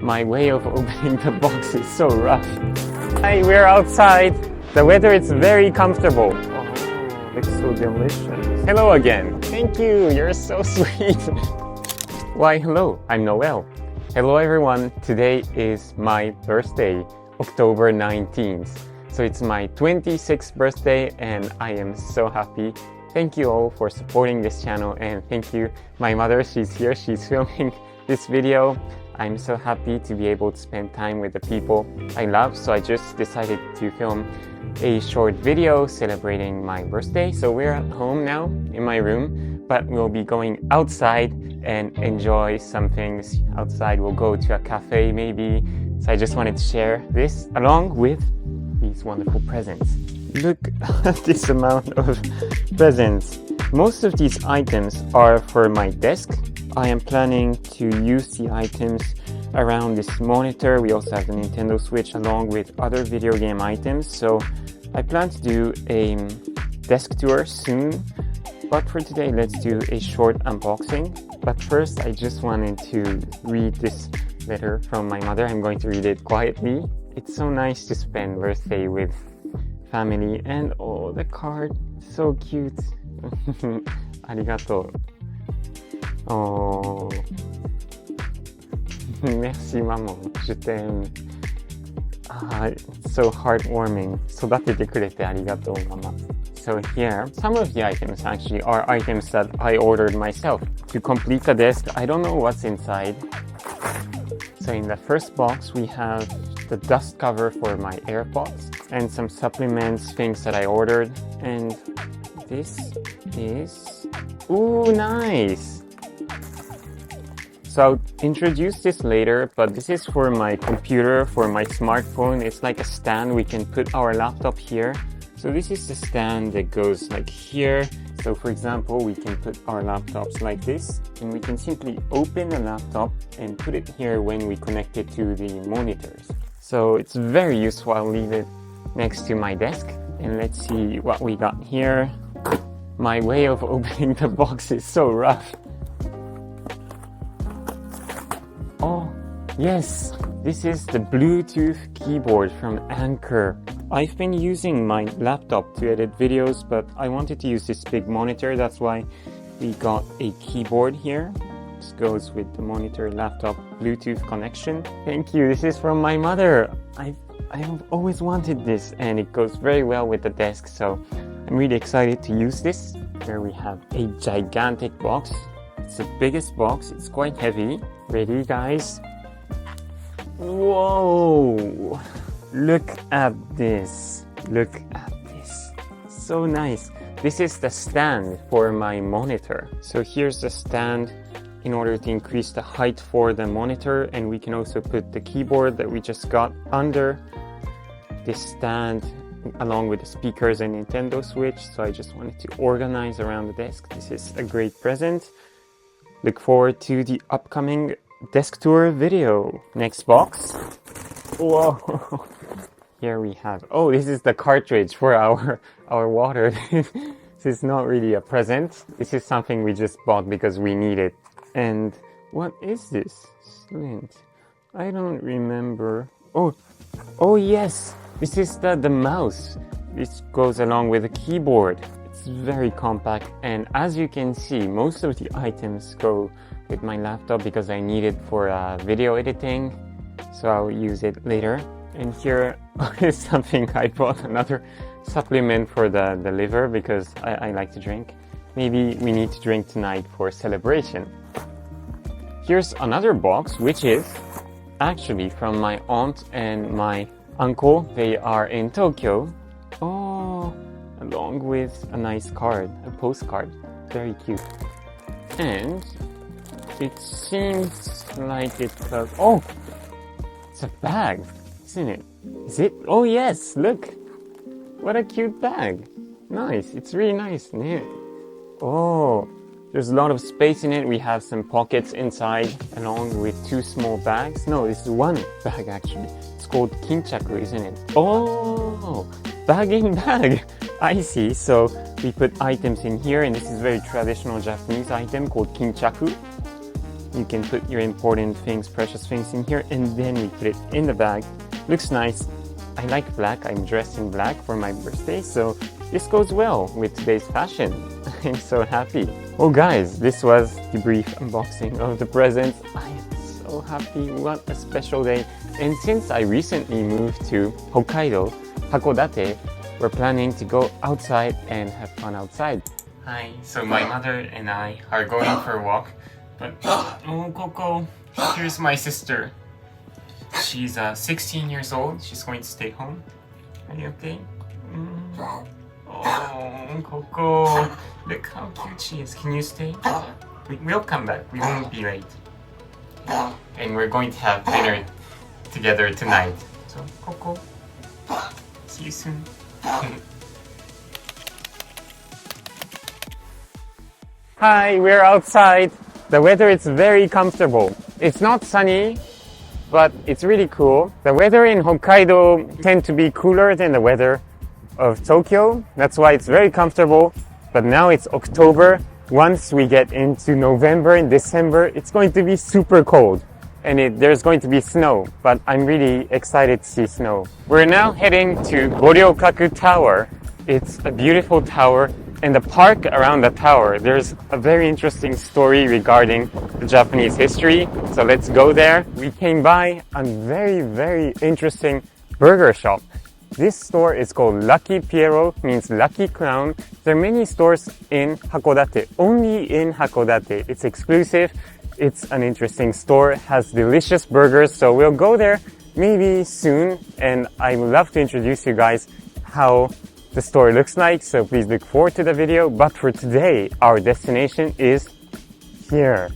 My way of opening the box is so rough. Hi, we're outside. The weather is very comfortable. Oh, it's so delicious. Hello again. Thank you. You're so sweet. Why, hello. I'm Noel. Hello, everyone. Today is my birthday, October 19th. So it's my 26th birthday and I am so happy. Thank you all for supporting this channel and thank you. My mother, she's here. She's filming this video. I'm so happy to be able to spend time with the people I love. So I just decided to film a short video celebrating my birthday. So we're at home now in my room, but we'll be going outside and enjoy some things outside. We'll go to a cafe maybe. So I just wanted to share this along with these wonderful presents. Look at this amount of presents. Most of these items are for my desk. I am planning to use the items around this monitor. We also have the Nintendo Switch along with other video game items. So I plan to do a desk tour soon. But for today, let's do a short unboxing. But first, I just wanted to read this letter from my mother. I'm going to read it quietly. It's so nice to spend birthday with family. And oh, the card, so cute. Arigato. Oh, merci maman, je t'aime. It's so heartwarming. 育ててくれてありがとう、ママ. So here, some of the items actually are items that I ordered myself. To complete the desk, I don't know what's inside. So in the first box, we have the dust cover for my AirPods and some supplements, things that I ordered. And this is... Ooh, nice! So I'll introduce this later, but this is for my computer, for my smartphone. It's like a stand. We can put our laptop here. So this is the stand that goes like here. So for example, we can put our laptops like this, and we can simply open the laptop and put it here when we connect it to the monitors. So it's very useful. I'll leave it next to my desk. And let's see what we got here. My way of opening the box is so rough. Oh, yes, this is the Bluetooth keyboard from Anker. I've been using my laptop to edit videos, but I wanted to use this big monitor. That's why we got a keyboard here. This goes with the monitor laptop Bluetooth connection. Thank you. This is from my mother. I have always wanted this and it goes very well with the desk. So I'm really excited to use this. Here we have a gigantic box. It's the biggest box. It's quite heavy. Ready, guys? Whoa! Look at this. Look at this. So nice. This is the stand for my monitor. So here's the stand in order to increase the height for the monitor. And we can also put the keyboard that we just got under this stand along with the speakers and Nintendo Switch. So I just wanted to organize around the desk. This is a great present. Look forward to the upcoming desk tour video. Next box. Whoa. Here we have, oh, this is the cartridge for our water. This is not really a present. This is something we just bought because we need it. And what is this? Splint. I don't remember. Oh yes. This is the mouse. This goes along with the keyboard. It's very compact, and as you can see, most of the items go with my laptop because I need it for video editing, so I'll use it later. And here is something I bought, another supplement for the liver because I like to drink. Maybe we need to drink tonight for celebration. Here's another box, which is actually from my aunt and my uncle. They are in Tokyo. Oh, along with a nice card, a postcard. Very cute. And it seems like it does. Oh, it's a bag, isn't it? Is it? Oh yes, look. What a cute bag. Nice. It's really nice, isn't it? Oh, there's a lot of space in it. We have some pockets inside along with two small bags. No, this is one bag actually. It's called kinchaku, isn't it? Oh, bag in bag. I see. So we put items in here, and this is a very traditional Japanese item called kinchaku. You can put your important things, precious things in here, and then we put it in the bag. Looks nice. I like black. I'm dressed in black for my birthday, so this goes well with today's fashion. I'm so happy. Oh guys, this was the brief unboxing of the presents. I am so happy. What a special day. And since I recently moved to Hokkaido, Hakodate, we're planning to go outside and have fun outside. Hi, so my mother and I are going for a walk, but oh Coco, here's my sister. She's 16 years old. She's going to stay home. Are you okay? Oh, Coco, look how cute she is. Can you stay? We'll come back. We won't be late. And we're going to have dinner together tonight. So, Coco, see you soon. Hi, we're outside. The weather is very comfortable. It's not sunny, but it's really cool. The weather in Hokkaido tends to be cooler than the weather of Tokyo. That's why it's very comfortable. But now it's October. Once we get into November and December, it's going to be super cold. And there's going to be snow, but I'm really excited to see snow. We're now heading to Goryokaku Tower. It's a beautiful tower. In the park around the tower, there's a very interesting story regarding the Japanese history. So let's go there. We came by a very interesting burger shop. This store is called Lucky Piero, means lucky clown. There are many stores in Hakodate, only in Hakodate. It's exclusive. It's an interesting store. It has delicious burgers. So we'll go there maybe soon. And I would love to introduce you guys how the store looks like, so please look forward to the video. But for today, our destination is here.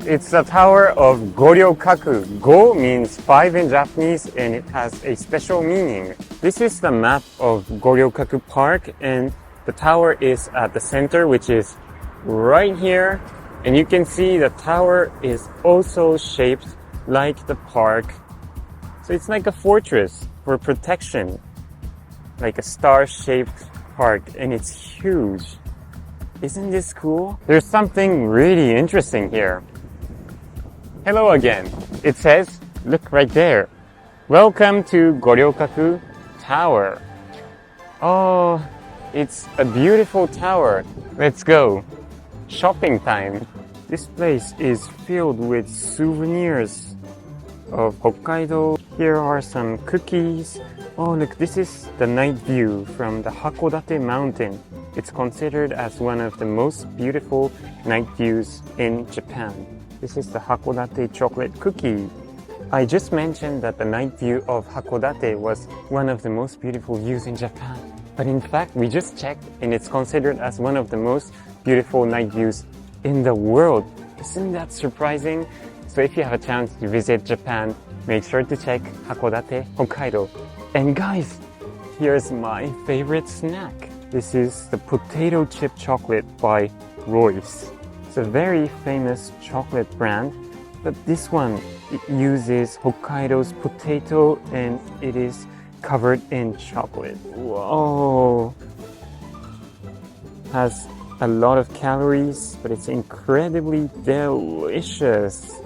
It's the tower of Goryokaku. Go means 5 in Japanese, and it has a special meaning. This is the map of Goryokaku Park, and the tower is at the center, which is right here. And you can see the tower is also shaped like the park. So it's like a fortress for protection. Like a star-shaped park, and it's huge. Isn't this cool? There's something really interesting here. Hello again. It says, look right there. Welcome to Goryokaku Tower. Oh, it's a beautiful tower. Let's go. Shopping time. This place is filled with souvenirs of Hokkaido. Here are some cookies. Oh look, this is the night view from the Hakodate mountain. It's considered as one of the most beautiful night views in Japan. This is the Hakodate chocolate cookie. I just mentioned that the night view of Hakodate was one of the most beautiful views in Japan. But in fact, we just checked and it's considered as one of the most beautiful night views in the world. Isn't that surprising? So if you have a chance to visit Japan, make sure to check Hakodate, Hokkaido. And guys, here's my favorite snack. This is the potato chip chocolate by Royce. It's a very famous chocolate brand, but this one, it uses Hokkaido's potato and it is covered in chocolate. Whoa! Has a lot of calories, but it's incredibly delicious.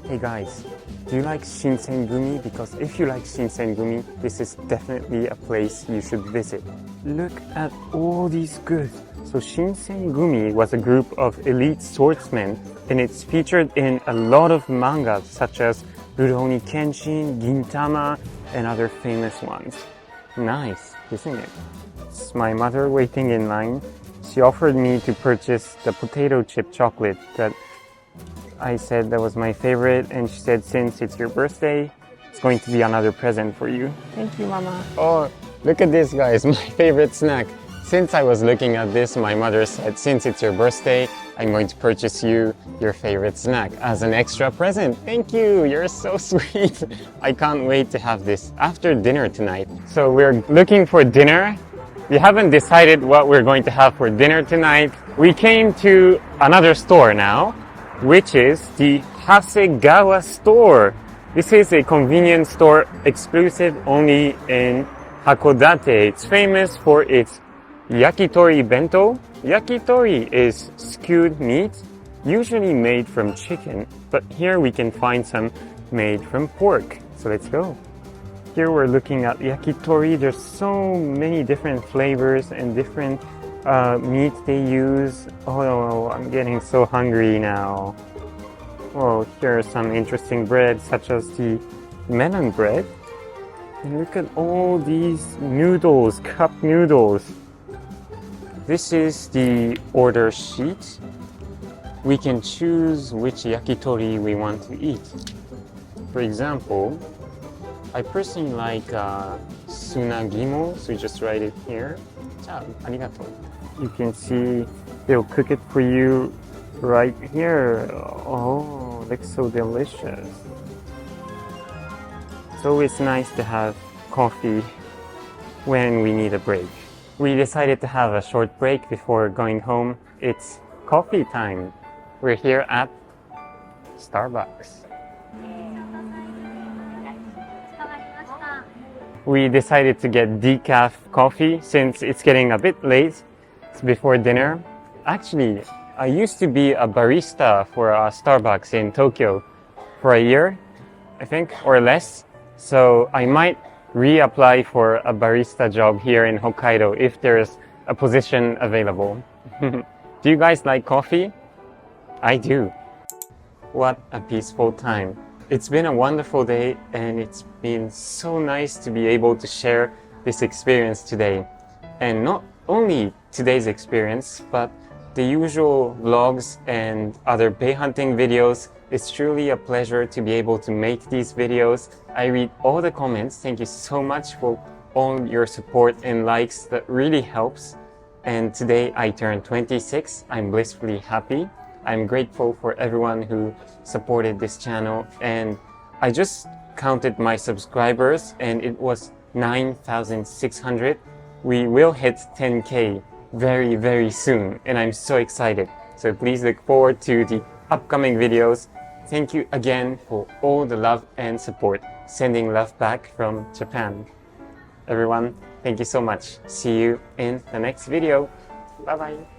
Hey guys, do you like Shinsengumi? Because if you like Shinsengumi, this is definitely a place you should visit. Look at all these goods. So Shinsengumi was a group of elite swordsmen, and it's featured in a lot of mangas such as Rurouni Kenshin, Gintama, and other famous ones. Nice, isn't it? It's my mother waiting in line. She offered me to purchase the potato chip chocolate that I said that was my favorite, and she said, since it's your birthday, it's going to be another present for you. Thank you, Mama. Oh, look at this, guys, my favorite snack. Since I was looking at this, my mother said, since it's your birthday, I'm going to purchase you your favorite snack as an extra present. Thank you, you're so sweet. I can't wait to have this after dinner tonight. So we're looking for dinner. We haven't decided what we're going to have for dinner tonight. We came to another store now, which is the Hasegawa store. This is a convenience store exclusive only in Hakodate. It's famous for its yakitori bento. Yakitori is stewed meat, usually made from chicken, but here we can find some made from pork. So let's go. Here we're looking at yakitori. There's so many different flavors and different meat they use. Oh, I'm getting so hungry now. Oh, here are some interesting breads such as the melon bread. And look at all these noodles, cup noodles. This is the order sheet. We can choose which yakitori we want to eat. For example, I personally like sunagimo, so you just write it here. Arigato. You can see they'll cook it for you right here. Oh, looks so delicious. It's always nice to have coffee when we need a break. We decided to have a short break before going home. It's coffee time. We're here at Starbucks. We decided to get decaf coffee since it's getting a bit late. It's before dinner. Actually, I used to be a barista for Starbucks in Tokyo for a year, I think, or less. So I might reapply for a barista job here in Hokkaido if there's a position available. Do you guys like coffee? I do. What a peaceful time. It's been a wonderful day and it's been so nice to be able to share this experience today. And not only today's experience, but the usual vlogs and other bay hunting videos. It's truly a pleasure to be able to make these videos. I read all the comments. Thank you so much for all your support and likes. That really helps. And today I turned 26. I'm blissfully happy. I'm grateful for everyone who supported this channel, and I just counted my subscribers and it was 9,600. We will hit 10K very, very soon and I'm so excited. So please look forward to the upcoming videos. Thank you again for all the love and support. Sending love back from Japan. Everyone, thank you so much. See you in the next video. Bye bye.